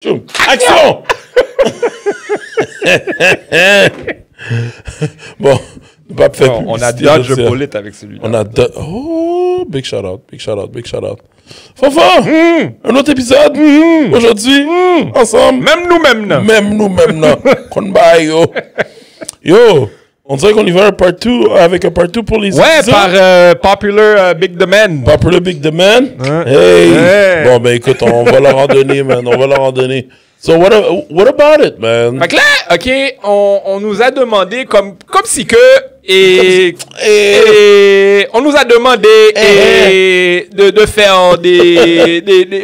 Tchoum. Action! Bon, pas fait on a dodge le bullet avec celui-là. On a oh, big shout out, big shout out, big shout out. Fafa, un autre épisode aujourd'hui, ensemble. Même nous-mêmes, non. Même nous-mêmes, non. Qu'on baille, yo. Yo, on dirait qu'on y va avec un part 2 pour les ouais, épisodes. par Popular Big Demand. Popular Big Demand. Hey. Hey. Bon, ben écoute, on va leur en donner, man. On va leur en donner. So, what about it, man? Fait que là, OK, on nous a demandé comme si que... Et on nous a demandé de faire un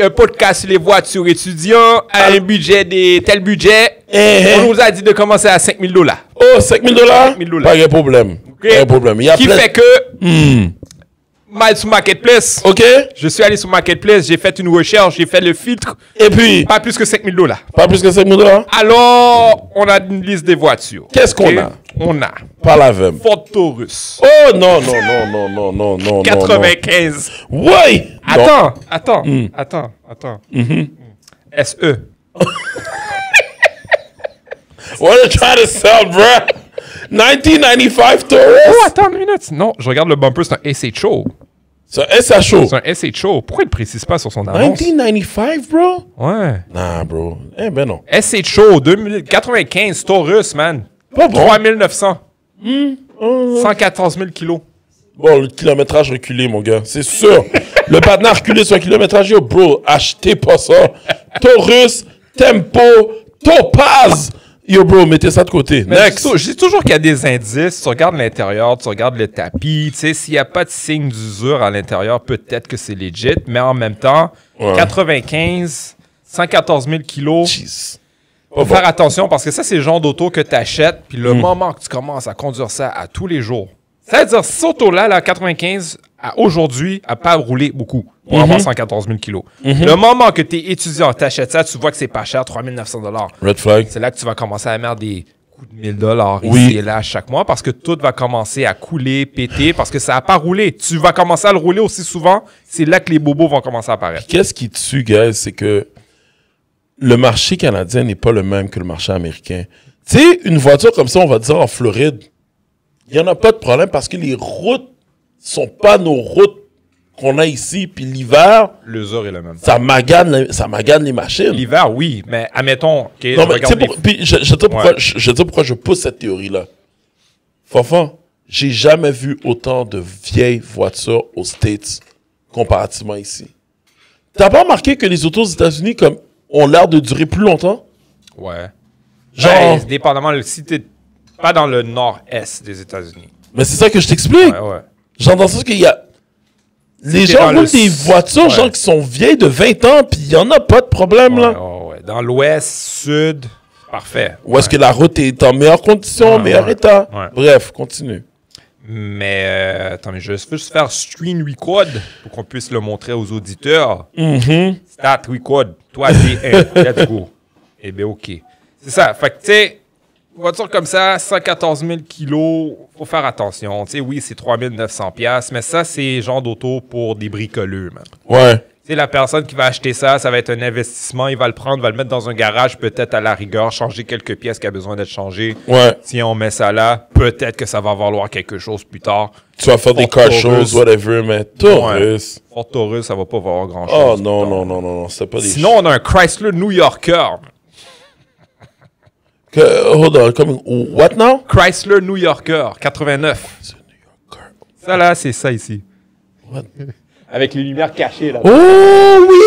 podcast sur les voitures étudiants à un budget tel budget. On nous a dit de commencer à $5,000. Oh, $5,000? $5,000. Pas de problème. Okay. Pas de problème. Il y a qui fait que... mal sur Marketplace. OK. Je suis allé sur Marketplace, j'ai fait une recherche, j'ai fait le filtre. Et puis... Pas plus que $5,000. Pas plus que $5,000? Alors, on a une liste des voitures. Qu'est-ce qu'on a? On a... Par la vem. Ford Taurus. Oh, non. 95. Ouais! Attends. SE. What are you trying to sell, bruh? 1995 Taurus? Oh, attends une minute. Non, je regarde le bumper, c'est un SHO. C'est un SHO. C'est un SHO. Pourquoi il ne précise pas sur son annonce? 1995, bro? Ouais. Nah, bro. Eh ben non. SHO 2095 Taurus, man. Pas bon. 3900. 114 000 kilos. Bon, le kilométrage reculé, mon gars. C'est sûr. Le partenaire reculé sur un kilométrage, yo, bro, achetez pas ça. Taurus, Tempo, Topaz. Yo, bro, mettez ça de côté. Next. Je dis toujours qu'il y a des indices. Tu regardes l'intérieur, tu regardes le tapis. Tu sais, s'il n'y a pas de signe d'usure à l'intérieur, peut-être que c'est legit. Mais en même temps, 95, 114 000 kilos. Jeez. Faut faire attention parce que ça, c'est le genre d'auto que tu achètes. Puis le moment que tu commences à conduire ça à tous les jours, ça veut dire, cette auto-là, la 95, à aujourd'hui, n'a pas roulé beaucoup pour avoir 114 000 kilos. Le moment que tu es étudiant, tu achètes ça, tu vois que c'est pas cher, 3 900 $. Red flag. C'est là que tu vas commencer à mettre des coups de 1 000 $, ici et là chaque mois parce que tout va commencer à couler, péter parce que ça n'a pas roulé. Tu vas commencer à le rouler aussi souvent, c'est là que les bobos vont commencer à apparaître. Qu'est-ce qui tue, guys, c'est que le marché canadien n'est pas le même que le marché américain. Tu sais, une voiture comme ça, on va dire en Floride, il n'y en a pas de problème parce que les routes sont pas nos routes qu'on a ici. Puis l'hiver, L'usure est le même. ça magane les machines. L'hiver, oui, mais admettons... Okay, Non, mais tu sais, puis je te dis pourquoi je pousse cette théorie-là. Fanfan, j'ai jamais vu autant de vieilles voitures aux States comparativement ici. T'as pas remarqué que les autos aux États-Unis comme ont l'air de durer plus longtemps? Ouais. Genre... dépendamment, si t'es pas dans le nord-est des États-Unis. Mais c'est ça que je t'explique. Ouais. Genre, dans le sens qu'il y a... Les gens roulent des voitures, genre, qui sont vieilles de 20 ans, puis il y en a pas de problème, là. Ouais. Dans l'ouest, sud, parfait. Ou est-ce que la route est en meilleure condition, meilleur état? Ouais. Bref, continue. Mais, attends, mais je veux juste faire screen record pour qu'on puisse le montrer aux auditeurs. Start record. Toi, D1. Let's go. Eh bien, OK. C'est ça. Fait que, tu sais, voiture comme ça, 114 000 kilos, faut faire attention. Tu sais, oui, c'est 3 900 $, mais ça, c'est genre d'auto pour des bricoleux, man. Ouais. Tu sais, la personne qui va acheter ça, ça va être un investissement. Il va le prendre, va le mettre dans un garage, peut-être à la rigueur, changer quelques pièces qui a besoin d'être changées. Ouais. Si on met ça là, peut-être que ça va valoir quelque chose plus tard. Tu vas faire des car shows, whatever, mais Taurus. Ford Taurus, ça va pas valoir grand-chose. Oh non, c'est pas des... Sinon, on a un Chrysler New Yorker. Hold on, comme... What now? Chrysler New Yorker, 89. C'est New Yorker. Ça là, c'est ça ici. What? Avec les lumières cachées là. Oh oui.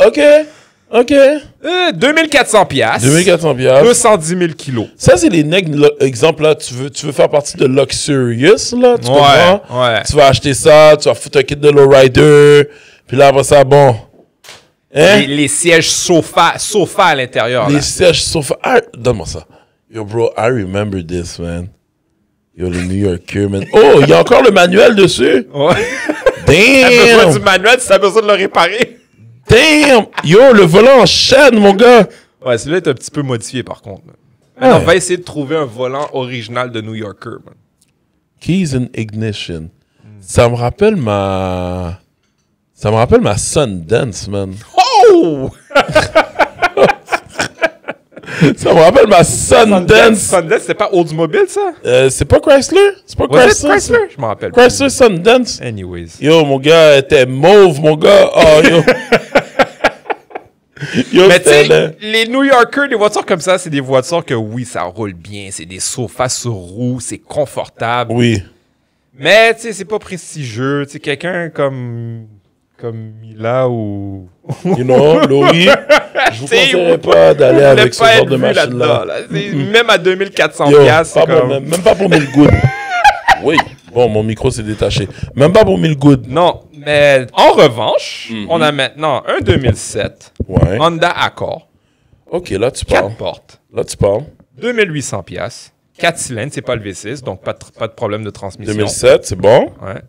OK. 2400 $. 2400 $. 210 000 kilos. Ça, c'est les nègres, exemple, là, tu veux faire partie de Luxurious, là, tu comprends? Ouais. Tu vas acheter ça, tu vas foutre un kit de lowrider, puis là, après ça, bon... Hein? Les sièges sofa à l'intérieur. Les sièges sofa... Donne-moi ça. Yo, bro, I remember this, man. Yo, le New Yorker, man. Oh, il y a encore le manuel dessus? Ouais. T'as besoin Damn! du manuel si t'as besoin de le réparer. Damn! Yo, le volant en chaîne, mon gars! Ouais, celui-là est un petit peu modifié par contre. On va essayer de trouver un volant original de New Yorker. Man. Keys and ignition. Ça me rappelle ma... Ça me rappelle ma Sundance, man. Oh! Ça me rappelle ma Sundance. Sundance, c'est pas Oldsmobile, ça? C'est pas Chrysler? C'est pas Chrysler? Je m'en rappelle. Chrysler Sundance. Anyways. Yo, mon gars était mauve, mon gars. Oh, yo. Yo, Mais tu sais, les New Yorkers, des voitures comme ça, c'est des voitures que oui, ça roule bien. C'est des sofas sur roues, c'est confortable. Oui. Mais tu sais, c'est pas prestigieux. Tu sais, quelqu'un comme Mila ou... You know, Louis, je vous conseillerais pas d'aller avec ce genre de machine-là. Là. Même à 2400 Yo, piastres, c'est comme... même pas pour 1000 good. Oui. Bon, mon micro s'est détaché. Même pas pour 1000 good. Non, mais en revanche, on a maintenant un 2007 Ouais. Honda Accord, OK, là, tu parles. 4 portes, Là, tu parles. 2800 piastres, 4 cylindres, c'est pas le V6, donc pas de problème de transmission. 2007, c'est bon. Ouais.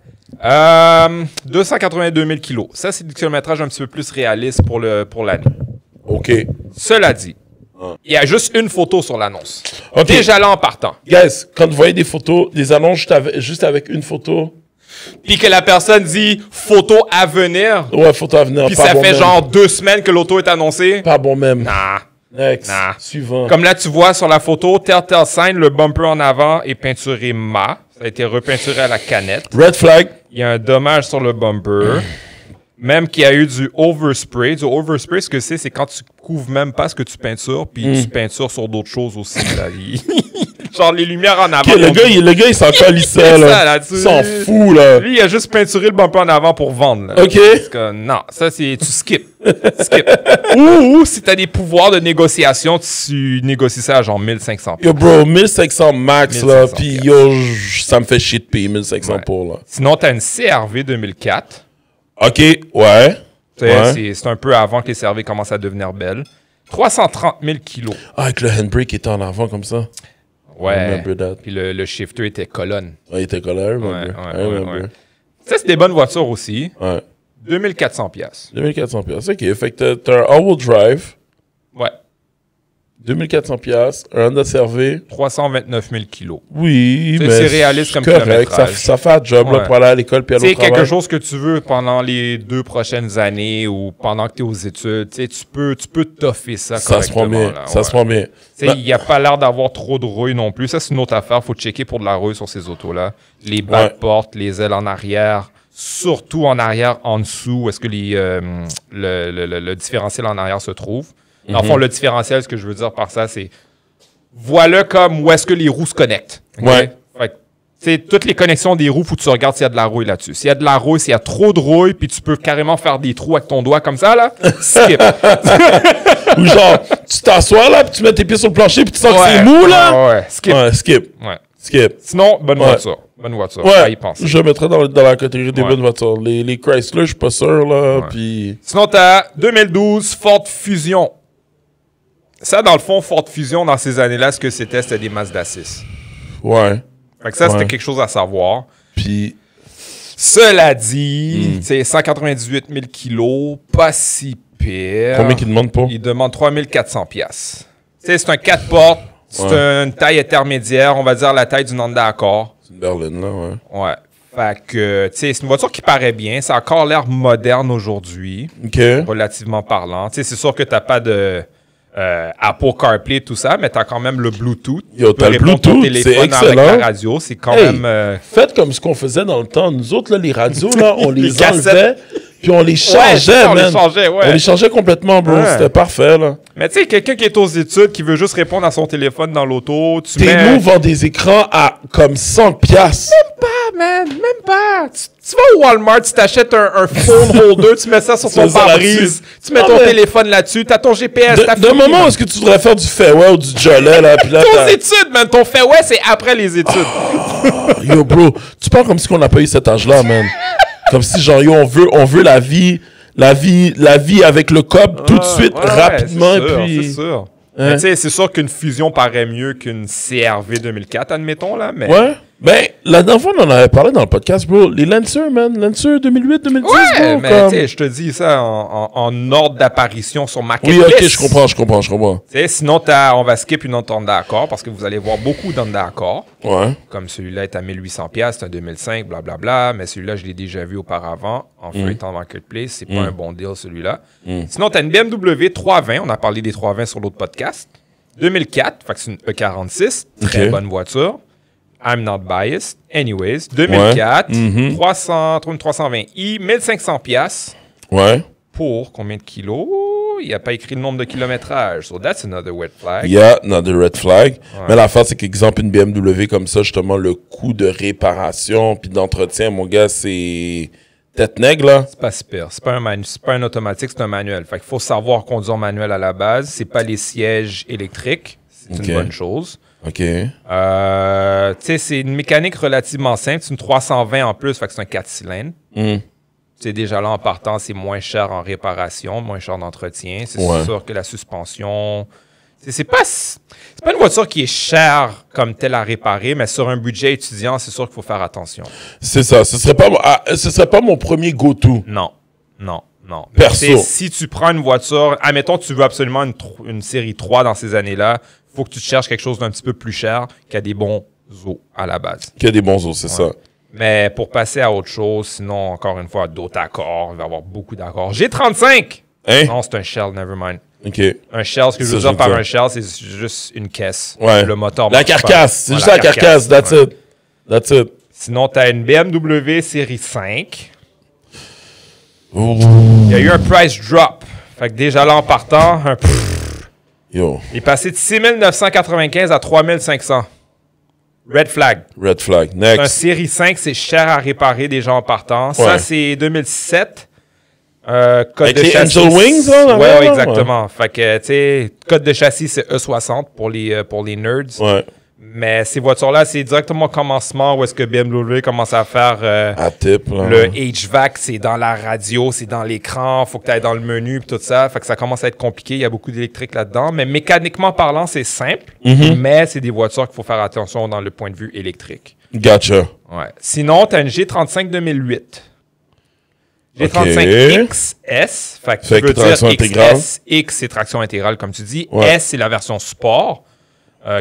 282 000 kilos. Ça, c'est du kilométrage un petit peu plus réaliste pour l'année. OK. Cela dit, il y a juste une photo sur l'annonce. OK. Déjà là en partant. Guys, quand vous voyez des photos, des annonces juste avec une photo, Puis que la personne dit photo à venir. ouais, photo à venir. Puis pas ça bon fait même. genre 2 semaines que l'auto est annoncée. Pas bon même. Nah. Next. Nah. Suivant. Comme là, tu vois sur la photo, Telltale Sign, le bumper en avant est peinturé mat. Ça a été repeinturé à la canette. Red flag. Il y a un dommage sur le bumper. Même qu'il y a eu du overspray. Du overspray, ce que c'est quand tu couvres même pas ce que tu peintures, puis tu peintures sur d'autres choses aussi. Là. Genre les lumières en avant. OK, le gars, il s'en calissait, là. Il s'en fout, là. Lui, il a juste peinturé le bumper en avant pour vendre. Là. OK. Parce que, non, ça, c'est... Tu skip. Ou si t'as des pouvoirs de négociation, tu négocies ça à genre 1500. Yo, bro, 1500 max, là. 1500 Puis, yo, ça me fait chier de payer 1500 Ouais. pour, là. Sinon, t'as une CRV 2004. OK, ouais. Tu sais, Ouais. c'est un peu avant que les CRV commencent à devenir belles. 330 000 kilos. Ah, avec le handbrake était en avant comme ça. I Ouais. remember that. Puis le shifter était colonne. Ouais, il était collé, I remember. Ouais, I remember. ouais. Ça, c'est des bonnes voitures aussi. Ouais. 2400 piastres. 2400 piastres. OK, fait que t'as un all-wheel drive, Ouais. 2400 piastres, un Honda CR-V. 329 000 kilos. Oui, C'est- mais c'est réaliste comme correct. kilométrage. Ça fait un job là, Ouais. pour aller à l'école puis aller C'est au travail. quelque chose que tu veux pendant les 2 prochaines années ou pendant que tu es aux études. Tu sais, tu peux toffer ça Ça se prend correctement, bien. là, Ça ouais. se prend bien. Tu sais, Ben, il n'y a pas l'air d'avoir trop de rouille non plus. Ça, c'est une autre affaire. Faut checker pour de la rouille sur ces autos-là. Les backportes, les ailes en arrière, surtout en arrière, en dessous, où est-ce que le différentiel en arrière se trouve. En fond, le différentiel, ce que je veux dire par ça, c'est voilà comme où est-ce que les roues se connectent. Ok? Ouais. Fait que, tu sais, toutes les connexions des roues, faut que tu regardes s'il y a de la rouille là-dessus. S'il y a de la rouille, s'il y a trop de rouille, puis tu peux carrément faire des trous avec ton doigt comme ça, là, skip. Ou genre, tu t'assois là, puis tu mets tes pieds sur le plancher, puis tu sens que c'est mou là. Ouais, skip. Ouais, skip. Ouais. Skip. Sinon, bonne Ouais. voiture. Bonne voiture. Ouais, À y penser. je mettrais dans la catégorie des Ouais. bonnes voitures. Les Chrysler, je suis pas sûr, là, puis... Sinon, t'as 2012 Ford Fusion. Ça, dans le fond, Ford Fusion, dans ces années-là, ce que c'était des Mazda 6. Ouais. Fait que ça, c'était Ouais. quelque chose à savoir. Puis, Cela dit, c'est 198 000 kilos, pas si pire. combien qu'ils demandent pour? Il demande 3400 piastres. Tu sais, c'est un 4 portes, c'est une taille intermédiaire, on va dire la taille d'une Honda Accord. C'est une berline, là, ouais. Ouais. Fait que, tu sais, c'est une voiture qui paraît bien. Ça a encore l'air moderne aujourd'hui, OK. relativement parlant. Tu sais, c'est sûr que t'as pas de Apple CarPlay, tout ça, mais t'as quand même le Bluetooth. Yo, Tu peux t'as le répondre au Bluetooth, c'est téléphone avec excellent. la radio. C'est quand Hey. même... Faites comme ce qu'on faisait dans le temps. Nous autres, là, les radios, là, on les Les cassettes. enlevait, puis on les changeait, on les man. changeait, ouais. On les changeait complètement, bro. Ouais. C'était parfait, là. Mais tu sais, quelqu'un qui est aux études, qui veut juste répondre à son téléphone dans l'auto, tu Tes mets... nous vendent des écrans à comme 100 piastres. pas, man, même pas. Tu vas au Walmart, tu t'achètes un phone holder, tu mets ça sur ton mets ça pare-brise, là-dessus. tu mets Ah, ton mais- téléphone là-dessus, t'as ton GPS, t'as D'un fini, moment, man. est-ce que tu voudrais faire du fairway ou du jolet, là, puis là, Ton t'as- études, man, ton fait ouais, c'est après les études. Yo, bro, tu parles comme si on n'a pas eu cet âge-là, man. Comme si, genre, yo, on veut la vie avec le cop tout de suite, Ouais, rapidement, c'est et sûr, puis... c'est sûr. Hein? Mais tu sais, c'est sûr qu'une fusion paraît mieux qu'une CRV 2004, admettons, là, mais... Ouais. Ben, La dernière fois, on en avait parlé dans le podcast, bro. Les Lancer, man. Lancer 2008, 2010, Ouais, bro. mais Comme... tu sais, je te dis ça en ordre d'apparition sur Oui, Marketplace. ok, je comprends. Tu sais, sinon, on va skip une autre Honda Accord parce que vous allez voir beaucoup d'Honda Accord. Ouais. Comme celui-là est à 1800$, c'est un 2005, blablabla. Mais celui-là, je l'ai déjà vu auparavant en feuilletant Marketplace. C'est pas un bon deal, celui-là. Sinon, tu as une BMW 320. On a parlé des 320 sur l'autre podcast. 2004, fait que c'est une E46. Très Ok. bonne voiture. I'm not biased. Anyways, 2004, 320i, 1500$. Ouais. Pour combien de kilos? Il n'a pas écrit le nombre de kilométrage. So that's another red flag. Yeah, another red flag. Mais l'affaire, c'est qu'exemple, une BMW comme ça, justement, le coût de réparation puis d'entretien, mon gars, c'est tête nègre, là. C'est pas super. C'est pas un automatique, c'est un manuel. Fait qu'il faut savoir conduire manuel à la base. C'est pas les sièges électriques. C'est Ok. une bonne chose. OK. Tu sais, c'est une mécanique relativement simple. C'est une 320 en plus, fait que c'est un 4 cylindres. C'est déjà là en partant, c'est moins cher en réparation, moins cher d'entretien. C'est sûr que la suspension... C'est pas une voiture qui est chère comme telle à réparer, mais sur un budget étudiant, c'est sûr qu'il faut faire attention. C'est ça. Ce serait pas mon premier go-to. Non. Perso. Mais si tu prends une voiture, admettons tu veux absolument une série 3 dans ces années-là, il faut que tu te cherches quelque chose d'un petit peu plus cher qui a des bons os à la base. Qu'il y a des bons os, c'est ça. Mais pour passer à autre chose, sinon, encore une fois, d'autres accords, il va y avoir beaucoup d'accords. G35! Hein? Non, c'est un shell, never mind. OK. Un shell, ce que je veux Ça, dire par je veux un shell, c'est juste une caisse. Ouais. Le moteur La marche pas. carcasse. C'est Ouais, juste la carcasse. That's ouais. it. That's it. Sinon, tu as une BMW série 5. Ouh. Il y a eu un price drop. Fait que déjà là, en partant, Yo. il est passé de 6 995 à 3 500. Red flag. Red flag. Un Next. série 5, c'est cher à réparer déjà en partant. Ça, Ouais. c'est 2007. Code Avec de les châssis. Angel Wings, là, Ouais, là, exactement. Fait que, tu sais, code de châssis, c'est E60 pour les nerds. Ouais. Mais ces voitures-là, c'est directement au commencement où est-ce que BMW commence à faire À type, là. le HVAC, c'est dans la radio, c'est dans l'écran, faut que tu ailles dans le menu, pis tout ça. Fait que ça commence à être compliqué, il y a beaucoup d'électrique là-dedans. Mais mécaniquement parlant, c'est simple, mais c'est des voitures qu'il faut faire attention dans le point de vue électrique. Gotcha. Ouais. Sinon, tu as une G35 2008. G35 XS, fait que Fait tu veux que traction dire intégrale. XS, X c'est traction intégrale comme tu dis, Ouais. S c'est la version sport,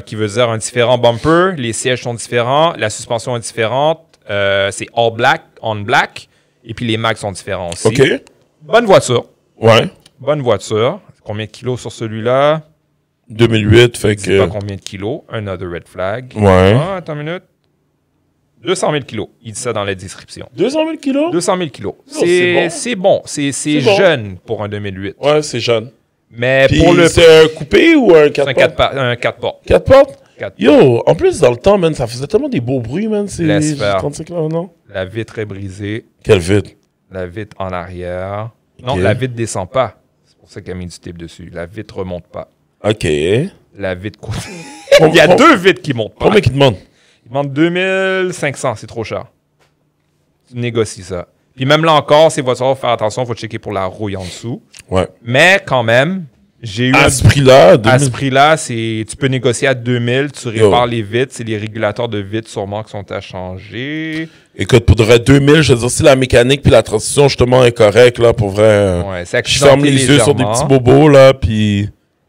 qui veut dire un différent bumper, les sièges sont différents, la suspension est différente, c'est all black, on black, et puis les mags sont différents aussi. OK. Bonne voiture, Ouais. bonne voiture. Combien de kilos sur celui-là? 2008, fait Je sais pas que... combien de kilos. Another red flag. Ouais. Ah, attends une minute. 200 000 kilos. Il dit ça dans la description. 200 000 kilos? 200 000 kilos. c'est C'est bon. C'est bon. jeune pour un 2008. Ouais, c'est jeune. Mais Puis pour le... c'est un coupé ou un 4 C'est portes? un 4 portes. 4 portes? 4 Yo, en plus, dans le temps, man, ça faisait tellement des beaux bruits, man, ces Laisse faire. 35 là, non? La vitre est brisée. Quel vide. La vitre en arrière. Non, Ok. la vitre descend pas. C'est pour ça qu'il a mis du tape dessus. La vitre remonte pas. OK. La vitre... Il y a deux vitres qui montent pas. Combien qu'il demande? Il demande 2500. C'est trop cher. Tu négocies ça. Puis même là encore, ces voitures, il faut faire attention. Il faut checker pour la rouille en dessous. Ouais. Mais quand même, j'ai eu À ce prix-là, à 2000. ce prix-là, tu peux négocier à 2000, tu répares les vitres, c'est les régulateurs de vitres sûrement qui sont à changer. Écoute, pour de vrai, 2000, je veux dire, si la mécanique puis la transition, justement, est correcte, là, pour vrai, Ouais, c'est je ferme accidenté les yeux sur des légèrement. petits bobos, là, puis...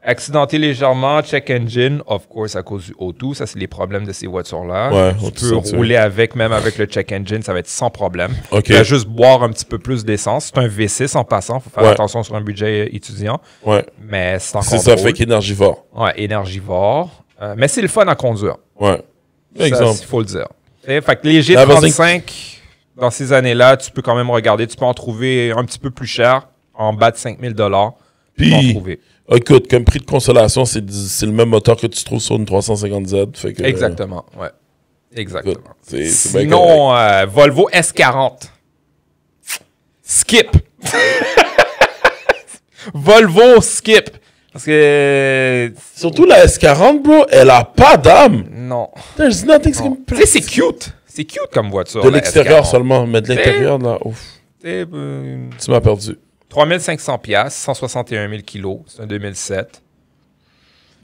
Accidenté légèrement, check engine, of course, à cause du O2. Ça, c'est les problèmes de ces voitures-là. Ouais, tu O2 peux ceinture. rouler avec, même avec le check engine, ça va être sans problème. OK. Tu vas juste boire un petit peu plus d'essence. C'est un V6 en passant, il faut faire Ouais. attention sur un budget étudiant. Ouais. Mais c'est encore C'est ça, drôle. fait qu'énergivore. Ouais, énergivore. Mais c'est le fun à conduire. Ouais. Ça, Exemple. il faut le dire. Fait que les La G35, dans ces années-là, tu peux quand même regarder. Tu peux en trouver un petit peu plus cher, en bas de 5 000 $. Tu peux en Puis, trouver. écoute, comme prix de consolation, c'est le même moteur que tu trouves sur une 350Z. Fait que, Exactement, ouais. Exactement. écoute, c'est bien Sinon, Volvo S40. Skip. Volvo skip. Parce que... Surtout la S40, bro, elle a pas d'âme. Non. There's nothing Non. can Tu sais, c'est cute. C'est cute comme voiture. De la l'extérieur S40. seulement, mais de l'intérieur, là, ouf. Tu sais, Tu m'as perdu. 3500 $, 161 000 kilos. C'est un 2007.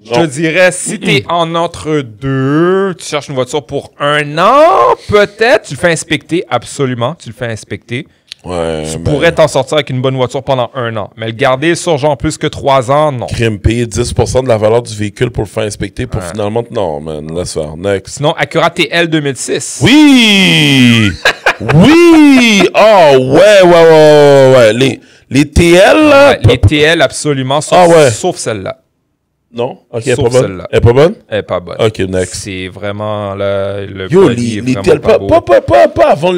Je te dirais, si t'es en entre-deux, tu cherches une voiture pour 1 an, peut-être, tu le fais inspecter, absolument, tu le fais inspecter. Ouais, Tu pourrais t'en sortir avec une bonne voiture pendant 1 an. Mais le garder sur genre plus que 3 ans, non. Crime, payer 10% de la valeur du véhicule pour le faire inspecter pour finalement... Non, man, laisse faire. Next. Sinon, Acura TL 2006. Oui! Oui! Oh, ouais. Les TL, là... Ouais, les TL, absolument, sauf celle-là. Non? OK, elle est Sauf pas bonne? celle-là. Elle est pas bonne? Elle est pas bonne. OK, next. C'est vraiment le Yo, body est les vraiment TL, pas beau. pas avant...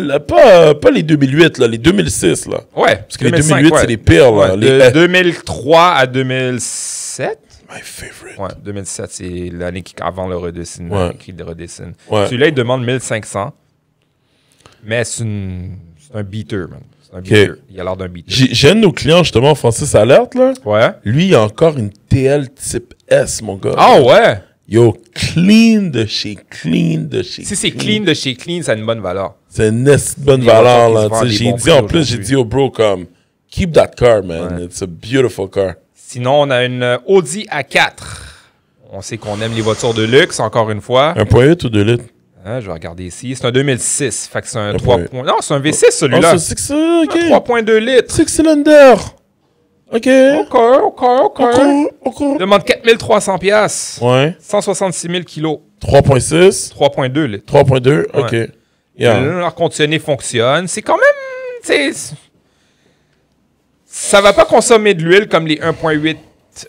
Pas les 2008, là, les 2006, là. Ouais. Parce que les 2008, c'est les pires, là. Ouais, Les... de 2003 à 2007. My favorite. Ouais, 2007, c'est l'année avant le redessine. Ouais. Qui le redessine. Ouais. Celui-là, il demande 1500. Mais c'est un beater, man. C'est un beater. Il a l'air d'un beater. J'ai un de nos clients, justement, Francis Alerte, là. Ouais. Lui, il a encore une TL type S, mon gars. Ah ouais? Yo, clean de chez clean. Si c'est clean de chez clean, ça a une bonne valeur. C'est une bonne Les valeur, voitures là. qui se vendent J'ai des bons dit, prix en plus, j'ai aujourd'hui. dit au bro, comme, keep that car, man. It's a beautiful car. Sinon, on a une Audi A4. On sait qu'on aime les voitures de luxe, encore une fois. 1.8 ou 2 litres? Hein, je vais regarder ici. C'est un 2006. Fait que c'est un 1.8. 3. Non, c'est un V6, celui-là. Oh, c'est ça, OK. Un 3.2 litres. 6 cylindres. OK. OK. Demande 4300 pièces. Ouais. 166 000 kilos. 3.6. 3.2 litres. 3.2, OK. Ouais. Yeah. L'air conditionné fonctionne. C'est quand même... Ça va pas consommer de l'huile comme les 1.8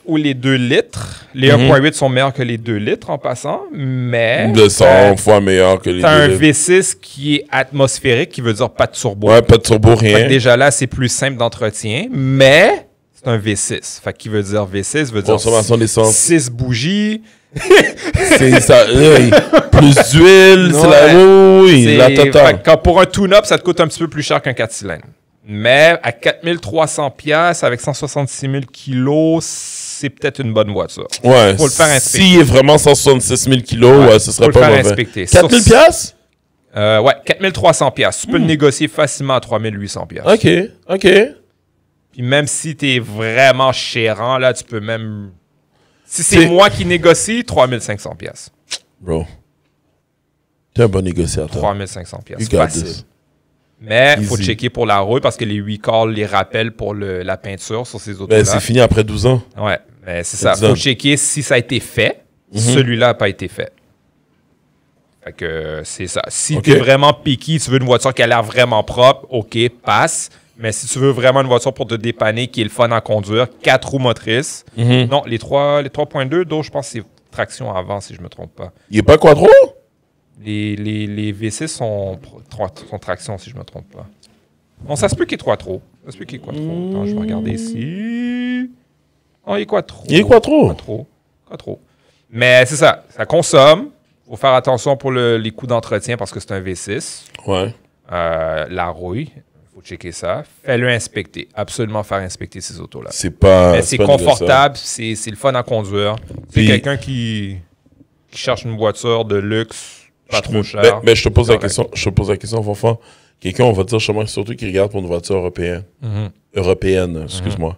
ou les 2 litres. Les 1.8 sont meilleurs que les 2 litres en passant, mais... De 100 fois meilleur que les T'as un 2 litres. V6 qui est atmosphérique, qui veut dire pas de turbo. Ouais, pas de turbo, Fait que rien. déjà là, c'est plus simple d'entretien, mais c'est un V6. Fait que qui veut dire V6 veut dire Consommation d'essence. 6 bougies. C'est ça. Plus d'huile, c'est la... Oui, la Fait totale. que quand pour un tune-up, ça te coûte un petit peu plus cher qu'un 4 cylindres. Mais à 4300 pièces avec 166 000 kilos, c'est peut-être une bonne voiture. Ouais. Faut le faire inspecter. S'il est vraiment 166 000 kilos, ouais, ce serait faut pas le faire mauvais. inspecter. 4 000 piastres? Ouais, 4300 pièces. Tu peux le négocier facilement à 3800 pièces. OK. Puis même si t'es vraiment chérant, là, tu peux même... Si C'est- c'est moi qui négocie, 3500 pièces. Bro. T'es un bon négociateur. 3500 You pièces. got Facile. this. Mais il faut Easy. checker pour la rouille parce que les 8 calls les rappellent pour la peinture sur ces autos-là. Ben, c'est fini après 12 ans. Ouais, mais c'est ça. 10 ans. Faut checker si ça a été fait. Celui-là n'a pas été fait. Fait que c'est ça. Si Ok. t'es vraiment picky, tu veux une voiture qui a l'air vraiment propre, OK, passe. Mais si tu veux vraiment une voiture pour te dépanner, qui est le fun à conduire, 4 roues motrices. Non, les 3.2, dont je pense que c'est traction avant, si je me trompe pas. Il est pas quadro? Les V6 sont traction, si je me trompe pas. Non, ça se peut qu'il y ait 3 trop. Ça se peut qu'il y ait 3 trop. Attends, je vais regarder ici. Oh, il y a quoi trop? Il est quadro? Pas trop. Mais c'est ça. Ça consomme. Faut faire attention pour les coûts d'entretien parce que c'est un V6. Ouais. La rouille. Faut checker ça. Fais-le inspecter. Absolument faire inspecter ces autos-là. C'est pas. Mais c'est pas confortable. C'est le fun à conduire. C'est Puis- quelqu'un qui cherche une voiture de luxe, pas trop négociable. cher. Mais je te pose la Correct. question. Je te pose la question, Fanfan. Quelqu'un, on va dire surtout qui regarde pour une voiture européenne. Européenne, excuse-moi.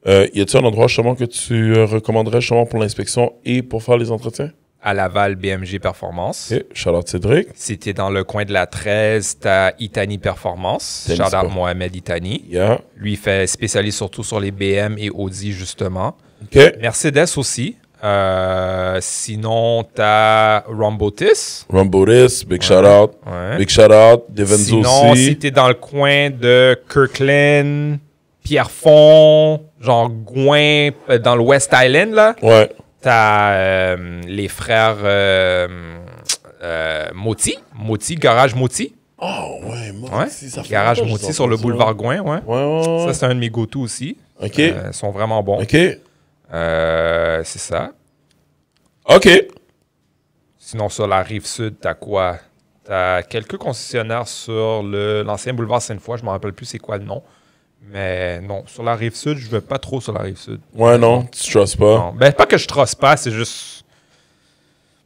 Y a-t-il un endroit justement que tu recommanderais justement pour l'inspection et pour faire les entretiens? À Laval, BMG Performance. Ok, Charlotte Cédric. Si t'es dans le coin de la 13, t'as Itani Performance. Itani, Shout c'est out pas- Mohamed Itani. Yeah. Lui, il fait spécialise surtout sur les BM et Audi, justement. OK. Mercedes aussi. Sinon, t'as Rombotis. Rambotis, big shout out. Ouais. Big shout out. Devenzo Sinon, aussi. si t'es dans le coin de Kirkland, Pierrefonds, genre Gouin, dans le West Island, là, Ouais. t'as les frères Moti, Garage Moti. Oh, ouais, moi Ouais. aussi, ça fait Garage longtemps que Moti j'ai sur le entendu boulevard Gouin, ouais. Ouais. Ça, c'est un de mes go-to aussi. OK. Ils sont vraiment bons. OK. C'est ça. OK. Sinon, sur la rive sud, t'as quoi? T'as quelques concessionnaires sur l'ancien boulevard Sainte-Foy. Je me rappelle plus c'est quoi le nom. Mais non, sur la rive sud, je vais pas trop sur la rive sud. Ouais, non, tu trustes pas. Non. Ben, pas que je trosse pas, c'est juste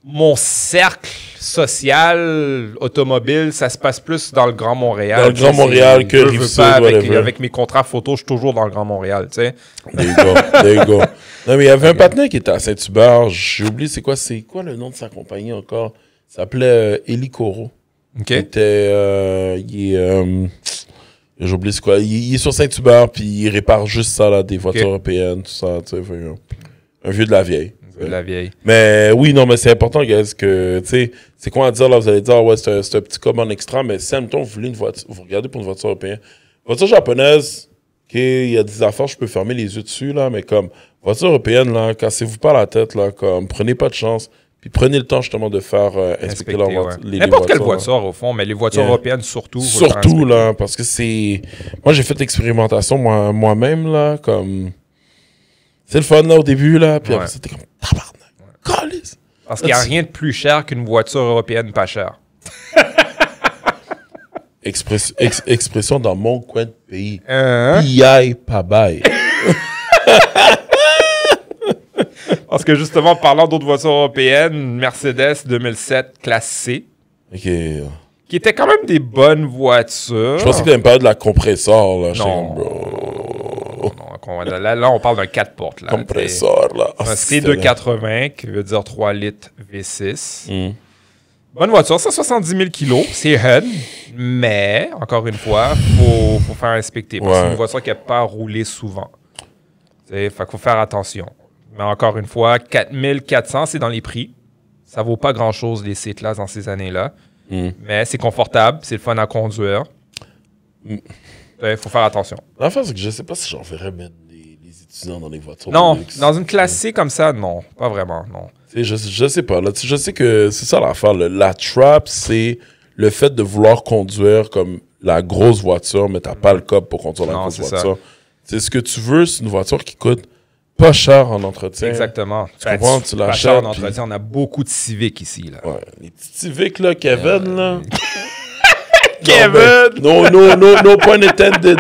mon cercle social automobile, ça se passe plus dans le Grand Montréal. Dans le Grand Montréal que je veux Rive-Sud, pas, whatever. avec mes contrats photos, je suis toujours dans le Grand Montréal, tu sais. There you go. There you go. Non, mais il y avait un partenaire qui était à Saint-Hubert. J'ai oublié c'est quoi le nom de sa compagnie encore? Il s'appelait Eli Coro. OK. J'ai oublié c'est quoi. Il est sur Saint-Hubert, puis il répare juste ça, là, des voitures européennes, tout ça, tu sais. Un vieux de la vieille. De la vieille. Mais oui, non, mais c'est important, guys, que, tu sais, c'est quoi à dire, là, vous allez dire, ouais, c'est un petit commande extra, mais si, en même temps, vous voulez une voiture, vous regardez pour une voiture européenne. Voiture japonaise, OK, il y a des affaires, je peux fermer les yeux dessus, là, mais comme, voiture européenne, là, cassez-vous pas la tête, là, comme, prenez pas de chance. Puis prenez le temps justement de faire inspecter leur voiture. N'importe quelle voiture, au fond, mais les voitures européennes surtout. Surtout, là, parce que c'est... Moi, j'ai fait l'expérimentation moi-même, là, comme... C'est le fun, là, au début, là, puis après, c'était comme... Tabarnak, calice. Parce qu'il n'y a rien de plus cher qu'une voiture européenne pas chère. Expression dans mon coin de pays. P.I. pas bail. Parce que justement, parlant d'autres voitures européennes, Mercedes 2007 classe C. OK. Qui étaient quand même des bonnes voitures. Je pensais que tu n'avais pas de la compresseur, là. Non. Là, on parle d'un 4 portes. Là, compresseur, là. Un C280, qui veut dire 3 litres V6. Bonne voiture, 170 000 kilos, c'est HUD, mais, encore une fois, faut faire inspecter. Parce que c'est une voiture qui n'a pas roulé souvent. Fait qu'il faut faire attention. Mais encore une fois, 4400, c'est dans les prix. Ça vaut pas grand-chose, les C-Class, dans ces années-là. Mais c'est confortable, c'est le fun à conduire. Il faut faire attention. L'affaire, c'est que je sais pas si j'enverrais mettre les étudiants dans les voitures. Non, dans une classe C comme ça, non. Pas vraiment, non. Je sais pas. Là, je sais que c'est ça l'affaire. La trap, c'est le fait de vouloir conduire comme la grosse voiture, mais t'as pas le cop pour conduire la grosse voiture. C'est ce que tu veux, c'est une voiture qui coûte pas cher en entretien. Exactement. Tu comprends? Tu l'achètes. Pas cher en entretien. On a beaucoup de Civic ici. Là. Ouais. Les petits Civic, là, Kevin, là. Kevin! No pun intended.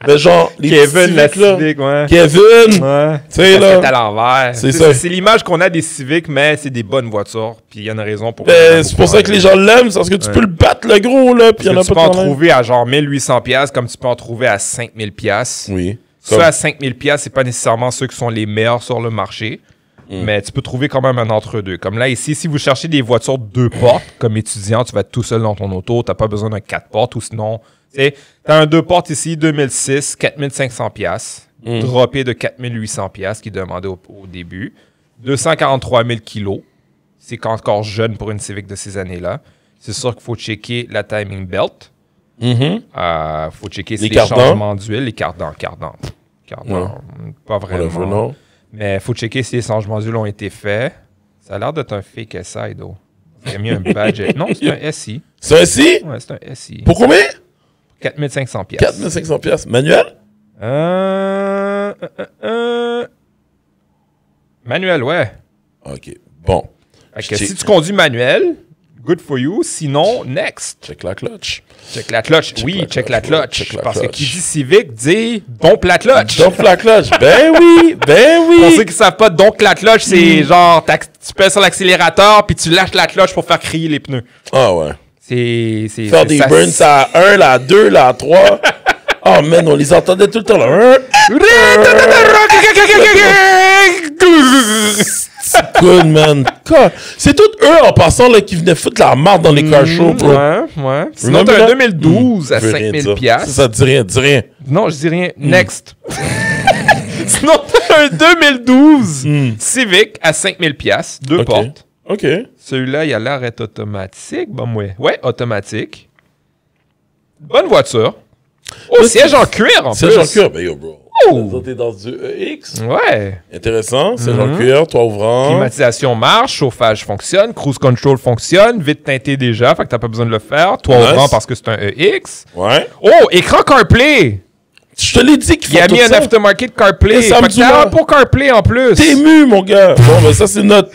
Mais genre, les Kevin, Civic, la Civic, ouais. Kevin! Ouais. Tu sais, là. C'est à l'envers. C'est ça. C'est l'image qu'on a des Civic, mais c'est des bonnes voitures. Puis il y a une raison pour c'est pour ça que les gens l'aiment, parce que tu peux le battre, le gros, là. Puis il y en a pas de problème. Tu peux en trouver à genre 1800$, comme tu peux en trouver à 5000$. Oui. Ceux à 5000$, c'est pas nécessairement ceux qui sont les meilleurs sur le marché. Mais tu peux trouver quand même un entre-deux. Comme là, ici, si vous cherchez des voitures 2 portes, comme étudiant, tu vas être tout seul dans ton auto, tu n'as pas besoin d'un 4 portes, ou sinon, tu as un 2 portes ici, 2006, 4500$, droppé de 4800$ qui est demandé au début. 243 000 kilos, c'est encore jeune pour une Civic de ces années-là. C'est sûr qu'il faut checker la timing belt. Faut checker les changements d'huile, les cardans. Pas vraiment. Mais il faut checker si les changements d'huile ont été faits. Ça a l'air d'être un fake SI, though. Il a mis un badge. Non, c'est un SI. C'est un SI? Ouais, c'est un SI. Pour combien? 4500$. 4500$. Manuel? Manuel, ouais. OK. Bon. Si tu conduis manuel, good for you. Sinon, next. Check la clutch. Check la clutch. Check la clutch. Parce que qui dit Civic dit dompe la clutch. Dompe la clutch. Ben oui. Pour ceux qui ne savent pas, dompe la clutch, c'est genre, tu pèses sur l'accélérateur puis tu lâches la clutch pour faire crier les pneus. Ah ouais. Faire des burns à 1, la 2, la 3. Oh man, on les entendait tout le temps là. Good, man. God. C'est tous eux, en passant, là, qui venaient foutre la marde dans les car shows, bro. Ouais. Sinon, t'as un 2012 à 5000$. Ça dis rien. Non, je dis rien. Next. Sinon, t'as un 2012 Civic à 5000$, 2 portes. OK. Celui-là, il a l'air d'être automatique. Ouais, automatique. Bonne voiture. Oh, siège en cuir, en plus. Siège en cuir, ben yo, bro. T'es dans du EX. Ouais. Intéressant. Siège en cuir, toit ouvrant. Climatisation marche, chauffage fonctionne, cruise control fonctionne, vitre teintée déjà, fait que t'as pas besoin de le faire. Toit ouvrant parce que c'est un EX. Ouais. Oh, écran CarPlay. Je te l'ai dit qu'il faut Il a mis un aftermarket CarPlay. Fait que t'as un pour CarPlay en plus. T'es mu, mon gars. Bon, ben ça, c'est notre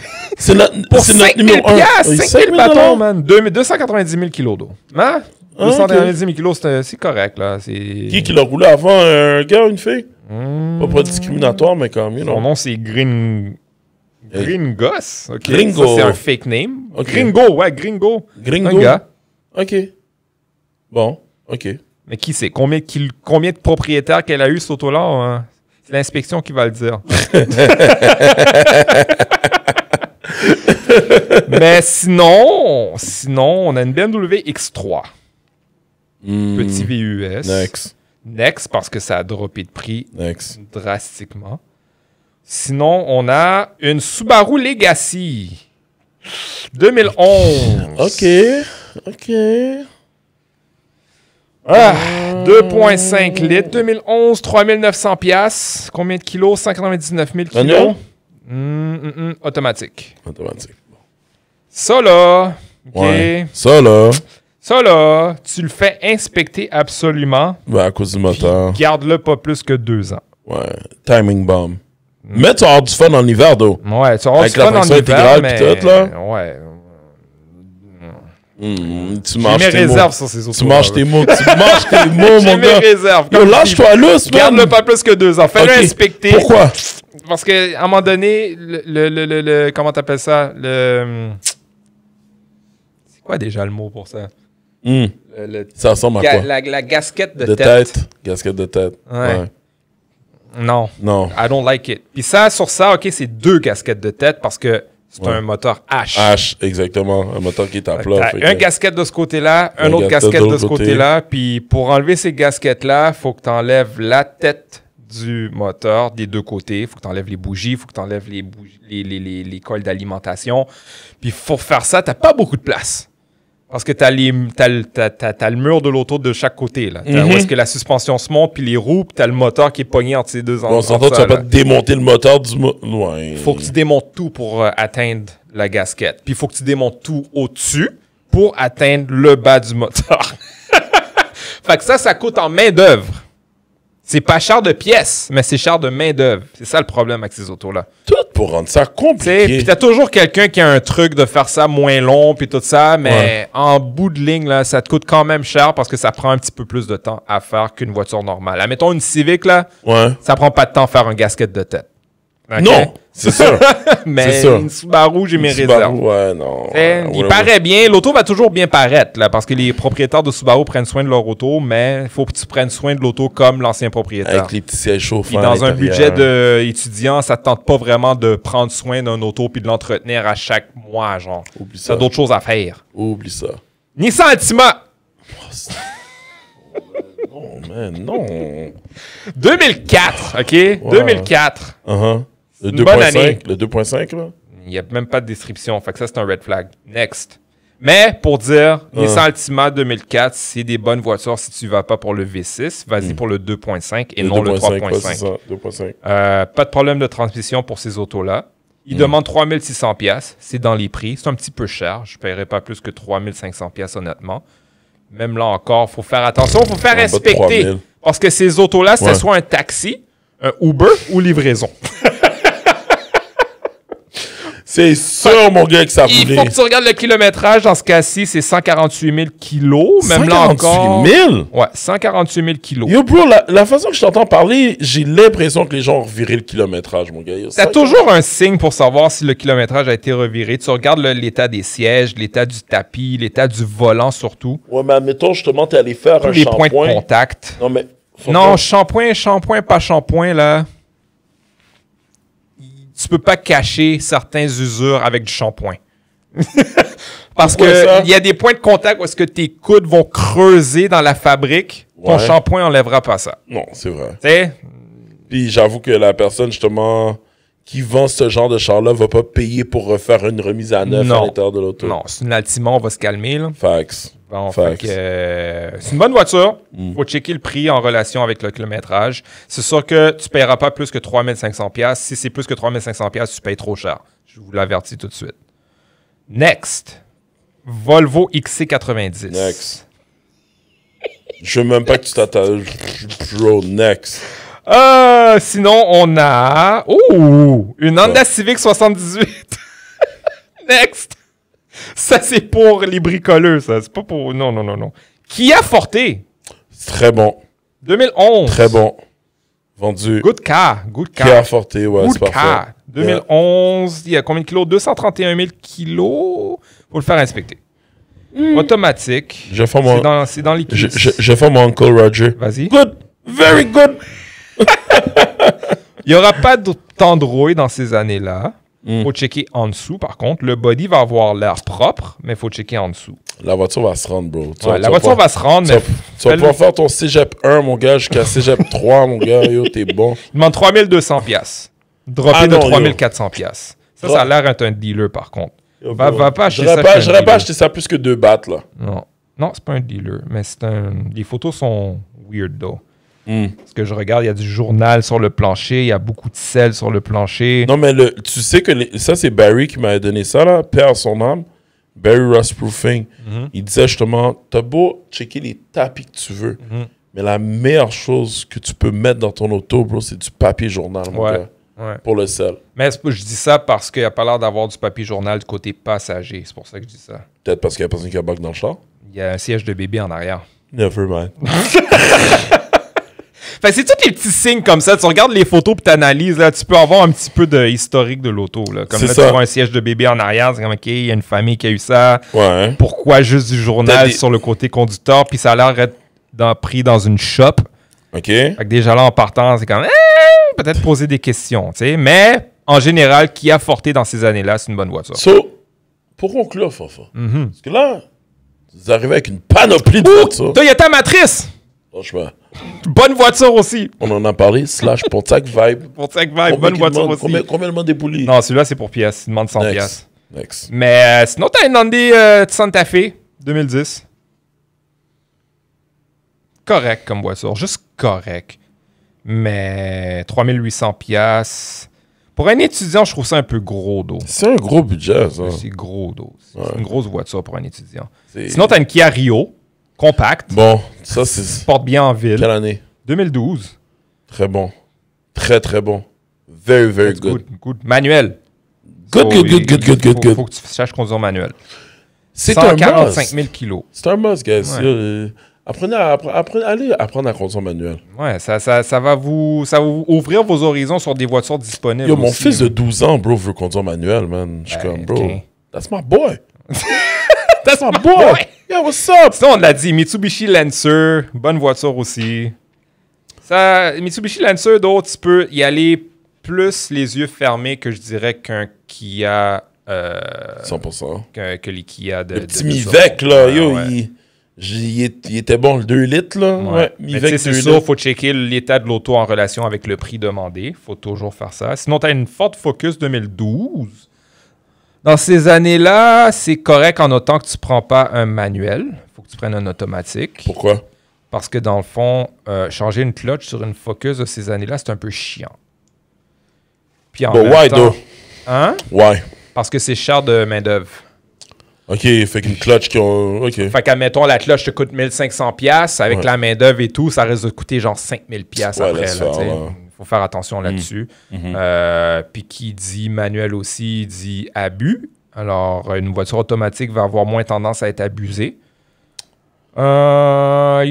numéro 1. 5 000 bâtons, man. 290 000 kilos d'eau. Hein? 290 000 kilos, c'est correct, là. Qui l'a roulé avant? Un gars ou une fille? Pas discriminatoire, mais quand même. Son nom, c'est Gringos. Okay. Gringo. Ça, c'est un fake name. Okay. Gringo. Un gars. OK. Bon, OK. Mais qui c'est? Combien de propriétaires qu'elle a eu, cette auto-là? Hein? C'est l'inspection qui va le dire. Mais sinon, on a une BMW X3. Petit VUS. Next, parce que ça a droppé de prix drastiquement. Sinon, on a une Subaru Legacy 2011. OK. 2,5 litres, 2011, 3900 $. Combien de kilos? 199 000 kilos. Automatique. Ça là, OK. Ouais. Ça là, tu le fais inspecter absolument. À cause du moteur. Garde-le pas plus que 2 ans. Ouais. Timing bomb. Mais tu vas avoir du fun en hiver, d'eau. Ouais, tu vas avoir du fun en hiver, mais... tout, là. Ouais. Tu manges tes réserves sur ces autres. Tu manges tes mots, mon gars. J'ai mes réserves. Yo, lâche-toi lousse, man. Garde-le pas plus que 2 ans. Fais-le inspecter. Pourquoi? Parce qu'à un moment donné, le comment t'appelles ça? C'est quoi déjà le mot pour ça? Ça ressemble à quoi? La gasquette de tête. Gasquette de tête. Ouais. Non. I don't like it. Puis ça, sur ça, OK, c'est 2 gasquettes de tête parce que c'est un moteur H. H, exactement. Un moteur qui est à plat. Un gasquette de ce côté-là, un autre gasquette de ce côté-là. Puis pour enlever ces gasquettes-là, il faut que tu enlèves la tête du moteur des 2 côtés. Il faut que tu enlèves les bougies, il faut que tu enlèves les coils d'alimentation. Puis pour faire ça, tu n'as pas beaucoup de place. Parce que t'as le mur de l'auto de chaque côté. Là. Où est-ce que la suspension se monte, puis les roues, puis t'as le moteur qui est pogné entre ces 2 endroits. On s'entend que tu vas pas démonter le moteur du Il faut que tu démontes tout pour atteindre la gasquette. Puis il faut que tu démontes tout au-dessus pour atteindre le bas du moteur. Fait que ça coûte en main-d'œuvre. C'est pas cher de pièces, mais c'est cher de main-d'œuvre. C'est ça le problème avec ces autos-là. Tout pour rendre ça compliqué. Puis t'as toujours quelqu'un qui a un truc de faire ça moins long, puis tout ça, mais en bout de ligne, là, ça te coûte quand même cher parce que ça prend un petit peu plus de temps à faire qu'une voiture normale. Admettons une Civic, là, ça prend pas de temps à faire un gasket de tête. Okay? Non, c'est sûr. Mais une Subaru, j'ai mes réserves. Il paraît bien. L'auto va toujours bien paraître, là, parce que les propriétaires de Subaru prennent soin de leur auto, mais il faut que tu prennes soin de l'auto comme l'ancien propriétaire. Avec les petits sièges chauffants. Puis dans un budget d'étudiant, ça ne tente pas vraiment de prendre soin d'un auto puis de l'entretenir à chaque mois, genre. Oublie ça. T'as d'autres choses à faire. Oublie ça. Nissan Altima. Non, man, non. 2004, OK? 2004. Le bonne année. Le 2.5, là? Il n'y a même pas de description. Fait que ça, c'est un red flag. Next. Mais pour dire, Nissan Altima 2004, c'est des bonnes voitures si tu ne vas pas pour le V6. Vas-y pour le 2.5 et non le 3.5. Pas de problème de transmission pour ces autos-là. Ils demandent 3600 $. C'est dans les prix. C'est un petit peu cher. Je ne paierais pas plus que 3500 $, honnêtement. Même là encore, il faut faire attention. Il faut faire respecter. Parce que ces autos-là, c'est soit un taxi, un Uber ou livraison. C'est sûr, mon gars, que ça voulait. Il faut que tu regardes le kilométrage. Dans ce cas-ci, c'est 148 000 kilos. Même là encore. 148 000? Ouais, 148 000 kilos. Yo, bro, la façon que je t'entends parler, j'ai l'impression que les gens ont reviré le kilométrage, mon gars. T'as toujours un signe pour savoir si le kilométrage a été reviré. Tu regardes l'état des sièges, l'état du tapis, l'état du volant surtout. Ouais, mais admettons, justement, t'es allé faire tous un les shampoing. points de contact. Non, mais... Non, shampoing, pas shampoing, là. Tu peux pas cacher certains usures avec du shampoing. Parce que il y a des points de contact où est-ce que tes coudes vont creuser dans la fabrique. Ton shampoing enlèvera pas ça. Non, c'est vrai. T'sais? Puis j'avoue que la personne, justement, qui vend ce genre de char-là va pas payer pour refaire une remise à neuf à l'intérieur de l'auto. Non, c'est une Altima, on va se calmer, là. Facts. Bon, c'est une bonne voiture. Faut checker le prix en relation avec le kilométrage. C'est sûr que tu ne paieras pas plus que 3500 $. Si c'est plus que 3500 $, tu payes trop cher. Je vous l'avertis tout de suite. Next. Volvo XC90. Next. Je veux même pas que tu t'attaches. Bro, next. Sinon, on a... une Honda Civic 78. Next. Ça, c'est pour les bricoleurs, ça. C'est pas pour... Non. Kia Forte. Très bon. 2011. Très bon. Vendu. Good car. Kia Forte, ouais, c'est parfait. 2011. Il y a combien de kilos? 231 000 kilos. Faut le faire inspecter. Automatique. C'est dans les kilos. Je fais mon Uncle Roger. Vas-y. Good. Very good. Il n'y aura pas d'Android dans ces années-là. Faut checker en dessous, par contre. Le body va avoir l'air propre, mais il faut checker en dessous. La voiture va se rendre, bro. La voiture va se rendre, mais... Tu vas pouvoir faire ton Cégep 1, mon gars, jusqu'à Cégep 3, mon gars. Yo, t'es bon. Il demande 3200 $. Droppé de 3400 $. Ça a l'air d'être un dealer, par contre. Va pas acheter ça. J'aurais pas acheté ça plus que 2 bahts, là. Non, c'est pas un dealer, mais c'est un... Les photos sont weird, though. Parce que je regarde, il y a du journal sur le plancher, il y a beaucoup de sel sur le plancher. Non, mais tu sais que ça, c'est Barry qui m'avait donné ça, là, paix à son âme. Barry Rustproofing. Il disait justement, t'as beau checker les tapis que tu veux, mais la meilleure chose que tu peux mettre dans ton auto, bro, c'est du papier journal, mon gars. Ouais. Pour le sel. Mais je dis ça parce qu'il n'y a pas l'air d'avoir du papier journal du côté passager. C'est pour ça que je dis ça. Peut-être parce qu'il y a personne qui a bug dans le char. Il y a un siège de bébé en arrière. Never mind. Fait c'est tous les petits signes comme ça. Tu regardes les photos et tu analyses. Là, tu peux avoir un petit peu de historique de l'auto. Là. Comme là, tu vois un siège de bébé en arrière. C'est comme, OK, il y a une famille qui a eu ça. Ouais. Pourquoi juste du journal sur le côté conducteur? Puis ça a l'air d'être pris dans une shop. OK. Fait que déjà là, en partant, c'est comme, peut-être poser des questions. Mais en général, qui a forté dans ces années-là, c'est une bonne voiture. Pour conclure, Fafa, parce que là, vous arrivez avec une panoplie de voitures. Toyota Matrice! Franchement. Bonne voiture aussi. On en a parlé, / Pontiac Vibe. Pontiac Vibe, bonne voiture aussi. Combien demande des poulies? Non, celui-là, c'est pour pièces. Il demande 100 pièces. Next. Mais sinon, t'as une Hyundai Santa Fe 2010. Correct comme voiture. Juste correct. Mais 3800 pièces. Pour un étudiant, je trouve ça un peu gros dos. C'est un gros budget, ça. C'est gros dos. C'est une grosse voiture pour un étudiant. C'est... Sinon, t'as une Kia Rio. Compact. Bon, ça c'est... Porte bien en ville. Quelle année? 2012. Très bon. Très, très bon. Very, very good. Good. Manuel. Good. Faut que tu saches conduire manuel. C'est un must. 145 000 kilos. C'est un must, guys. Ouais. Allez apprendre à conduire manuel. Ouais, ça va vous ouvrir vos horizons sur des voitures disponibles. Yo, mon fils de 12 ans, bro, veut conduire manuel, man. Je suis comme, bro, that's my boy. That's my boy. Yeah, what's up? Sinon, on l'a dit, Mitsubishi Lancer, bonne voiture aussi. Mitsubishi Lancer, d'autres, tu peux y aller plus les yeux fermés que je dirais qu'un Kia. 100%. Que les Kia de. Le petit Mivec, là, yo, il était bon, le 2 litres, là. Ouais, Mivec, c'est ça, il faut checker l'état de l'auto en relation avec le prix demandé. Il faut toujours faire ça. Sinon, tu as une Ford Focus 2012. Dans ces années-là, c'est correct en autant que tu ne prends pas un manuel. Il faut que tu prennes un automatique. Pourquoi? Parce que dans le fond, changer une clutch sur une Focus de ces années-là, c'est un peu chiant. Puis en même temps, hein? Why? Parce que c'est cher de main-d'œuvre. OK, fait qu'une clutch qui ont... OK. Fait qu'admettons, la clutch te coûte 1500$. Avec la main-d'œuvre et tout, ça risque de coûter genre 5000$ après. Il faut faire attention là-dessus. Puis qui dit manuel aussi, dit abus. Alors, une voiture automatique va avoir moins tendance à être abusée. Il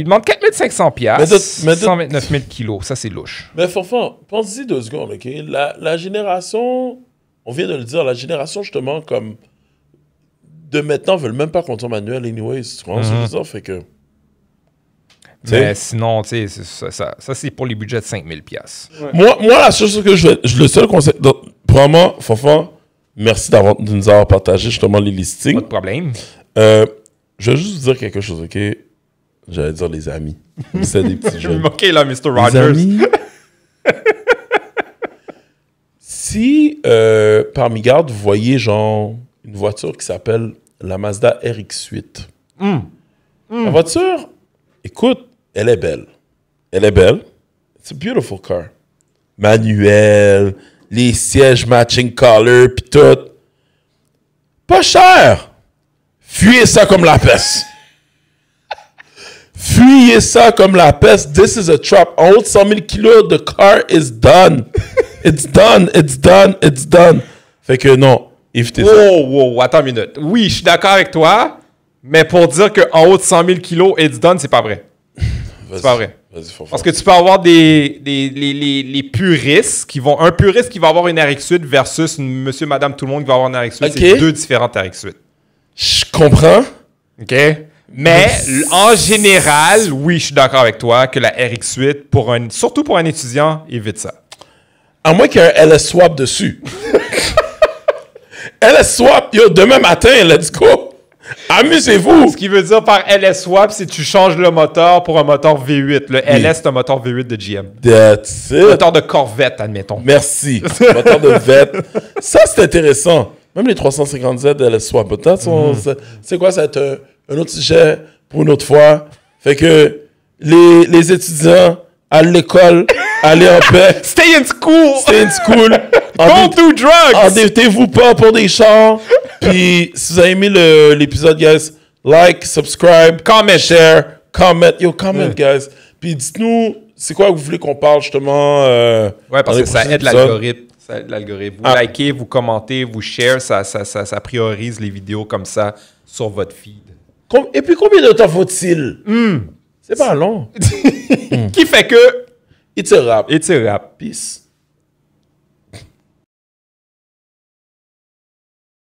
demande 4500$, 129 000 kilos. Ça, c'est louche. Mais Fanfan, pense-y 2 secondes, OK? La génération, on vient de le dire, la génération, justement, comme de maintenant, veulent même pas conduire manuel anyways. Tu comprends ce que je veux dire? Fait que... Mais sinon, tu sais, ça c'est pour les budgets de 5000$. Ouais. Moi, la seule chose que le seul conseil... Vraiment, Fanfan, merci de nous avoir partagé justement les listings. Pas de problème. Je vais juste vous dire quelque chose, OK? J'allais dire les amis. C'est des petits jeunes. OK, là, Mr. Rogers. Les amis, si, parmi garde, vous voyez, genre, une voiture qui s'appelle la Mazda RX-8. La voiture, écoute, elle est belle. Elle est belle. It's a beautiful car. Manuel, les sièges matching color, pis tout. Pas cher. Fuyez ça comme la peste. Fuyez ça comme la peste. This is a trap. En haut de 100 000 kilos, the car is done. It's done, it's done, it's done. Fait que non, évitez ça. Wow, attends une minute. Oui, je suis d'accord avec toi, mais pour dire qu'en haut de 100 000 kilos, it's done, c'est pas vrai. C'est pas vrai. Parce que tu peux avoir les puristes qui vont... Un puriste qui va avoir une RX-8 versus monsieur, madame, tout le monde qui va avoir une RX-8. Okay. C'est 2 différentes RX-8. Je comprends. OK? Mais en général, oui, je suis d'accord avec toi que la RX-8, surtout pour un étudiant, évite ça. À moins qu'il y ait un LS swap dessus. LS swap, yo, demain matin, let's go. Amusez-vous. Ce qui veut dire par LS Swap, c'est que tu changes le moteur pour un moteur V8. Le LS, c'est un moteur V8 de GM. That's it. Moteur de Corvette, admettons. Merci. Moteur de VET. Ça, c'est intéressant. Même les 350Z LS swap. Peut-être, c'est quoi, ça va être un autre sujet pour une autre fois. Fait que les étudiants à l'école, allez en paix. Stay in school! Stay in school. Don't do drugs! Endettez-vous pas pour des chars. Puis, si vous avez aimé l'épisode, guys, like, subscribe, Comment. share, comment. Yo, comment, guys. Puis, dites-nous, c'est quoi que vous voulez qu'on parle, justement. Ouais, parce que ça aide l'algorithme. Ça aide l'algorithme. Vous Ah. likez, vous commentez, vous share, ça priorise les vidéos comme ça sur votre feed. Et puis, combien de temps faut-il? C'est pas long. Qui fait que... It's a rap. Et tu rap. Peace.